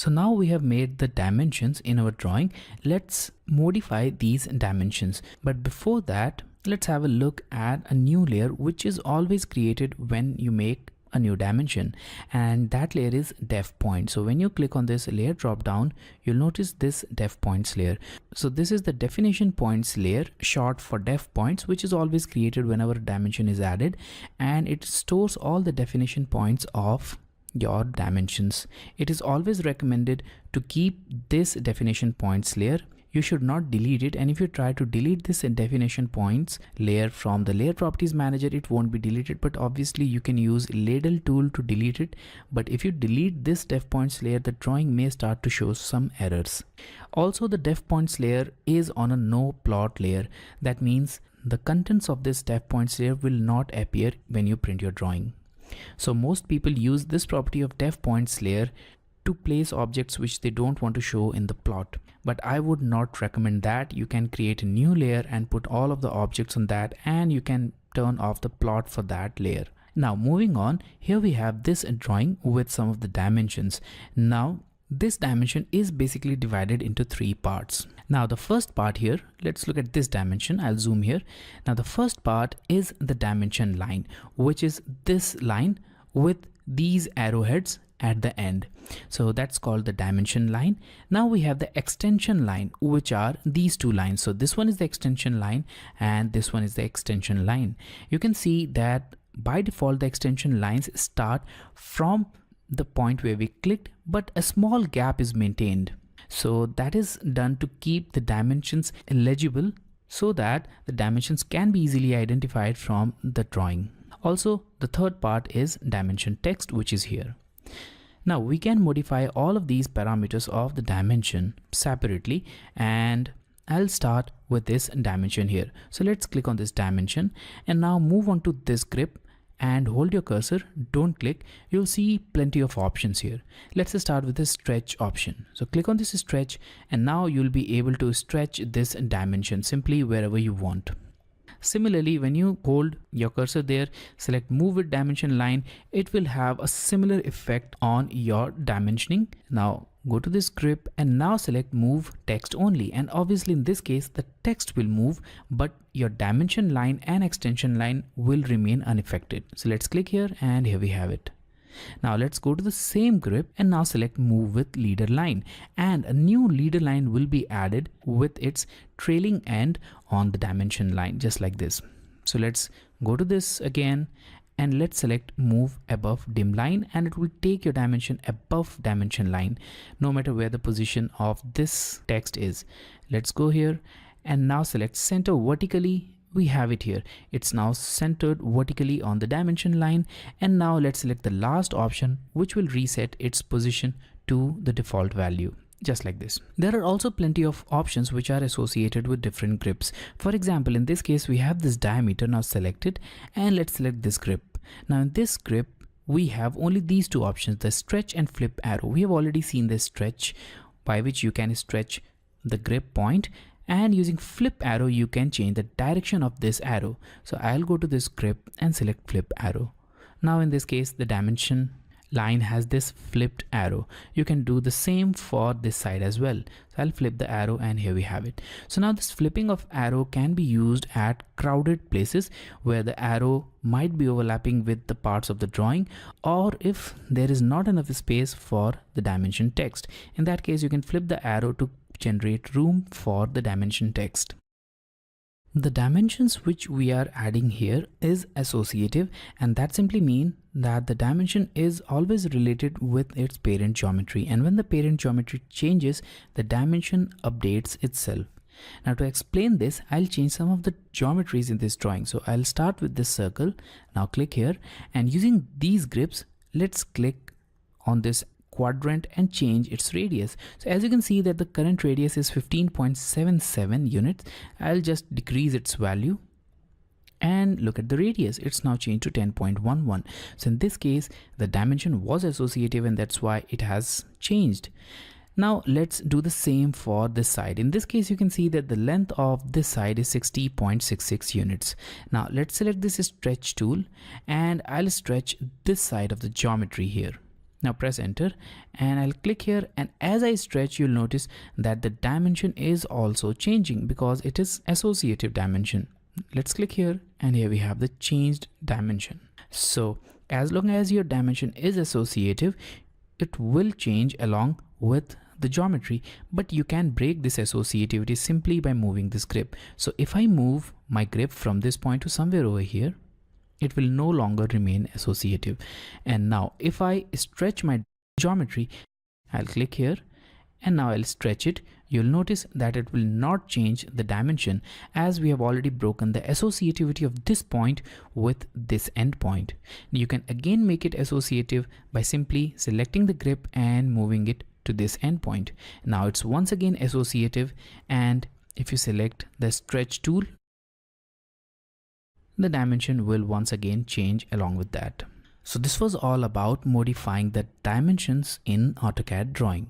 So now we have made the dimensions in our drawing. Let's modify these dimensions. But before that, let's have a look at a new layer which is always created when you make a new dimension, and that layer is def point. So when you click on this layer drop down, you'll notice this def points layer. So this is the definition points layer, short for def points, which is always created whenever a dimension is added, and it stores all the definition points of your dimensions. It is always recommended to keep this definition points layer. You should not delete it, and if you try to delete this definition points layer from the layer properties manager, it won't be deleted, but obviously you can use ladle tool to delete it. But if you delete this def points layer, the drawing may start to show some errors. Also, the def points layer is on a no plot layer. That means the contents of this def points layer will not appear when you print your drawing. So most people use this property of def points layer to place objects which they don't want to show in the plot, but I would not recommend that. You can create a new layer and put all of the objects on that, and you can turn off the plot for that layer. Now moving on, here we have this drawing with some of the dimensions. Now this dimension is basically divided into three parts. Now the first part here, let's look at this dimension. I'll zoom here. Now the first part is the dimension line, which is this line with these arrowheads at the end. So that's called the dimension line. Now we have the extension line, which are these two lines. So this one is the extension line and this one is the extension line. You can see that by default the extension lines start from the point where we clicked, but a small gap is maintained. So that is done to keep the dimensions legible so that the dimensions can be easily identified from the drawing. Also, the third part is dimension text, which is here. Now we can modify all of these parameters of the dimension separately, and I'll start with this dimension here. So let's click on this dimension and now move on to this grip and hold your cursor, don't click. You'll see plenty of options here. Let's start with the stretch option. So click on this stretch and now you'll be able to stretch this dimension simply wherever you want. Similarly, when you hold your cursor there, select move with dimension line, it will have a similar effect on your dimensioning. Now go to this grip and now select move text only, and obviously in this case the text will move, but your dimension line and extension line will remain unaffected. So let's click here and here we have it. Now let's go to the same grip and now select move with leader line, and a new leader line will be added with its trailing end on the dimension line, just like this. So let's go to this again and let's select move above dim line, and it will take your dimension above dimension line no matter where the position of this text is. Let's go here and now select center vertically. We have it here. It's now centered vertically on the dimension line, and now let's select the last option, which will reset its position to the default value, just like this. There are also plenty of options which are associated with different grips. For example, in this case we have this diameter now selected, and let's select this grip. Now in this grip we have only these two options, the stretch and flip arrow. We have already seen the stretch, by which you can stretch the grip point, and using flip arrow you can change the direction of this arrow. So I'll go to this grip and select flip arrow. Now in this case the dimension line has this flipped arrow. You can do the same for this side as well. So I'll flip the arrow and here we have it. So now this flipping of arrow can be used at crowded places where the arrow might be overlapping with the parts of the drawing, or if there is not enough space for the dimension text. In that case you can flip the arrow to generate room for the dimension text. The dimensions which we are adding here is associative, and that simply means that the dimension is always related with its parent geometry, and when the parent geometry changes, the dimension updates itself. Now to explain this, I'll change some of the geometries in this drawing. So I'll start with this circle. Now click here, and using these grips, let's click on this quadrant and change its radius. So as you can see that the current radius is 15.77 units. I'll just decrease its value and look at the radius. It's now changed to 10.11. So in this case the dimension was associative, and that's why it has changed. Now let's do the same for this side. In this case you can see that the length of this side is 60.66 units. Now let's select this stretch tool and I'll stretch this side of the geometry here. Now press enter and I'll click here, and as I stretch you'll notice that the dimension is also changing because it is associative dimension. Let's click here and here we have the changed dimension. So as long as your dimension is associative, it will change along with the geometry, but you can break this associativity simply by moving this grip. So if I move my grip from this point to somewhere over here, it will no longer remain associative. And now if I stretch my geometry, I'll click here and now I'll stretch it. You'll notice that it will not change the dimension as we have already broken the associativity of this point with this end point. You can again make it associative by simply selecting the grip and moving it to this end point. Now it's once again associative, and if you select the stretch tool, the dimension will once again change along with that. So this was all about modifying the dimensions in AutoCAD drawing.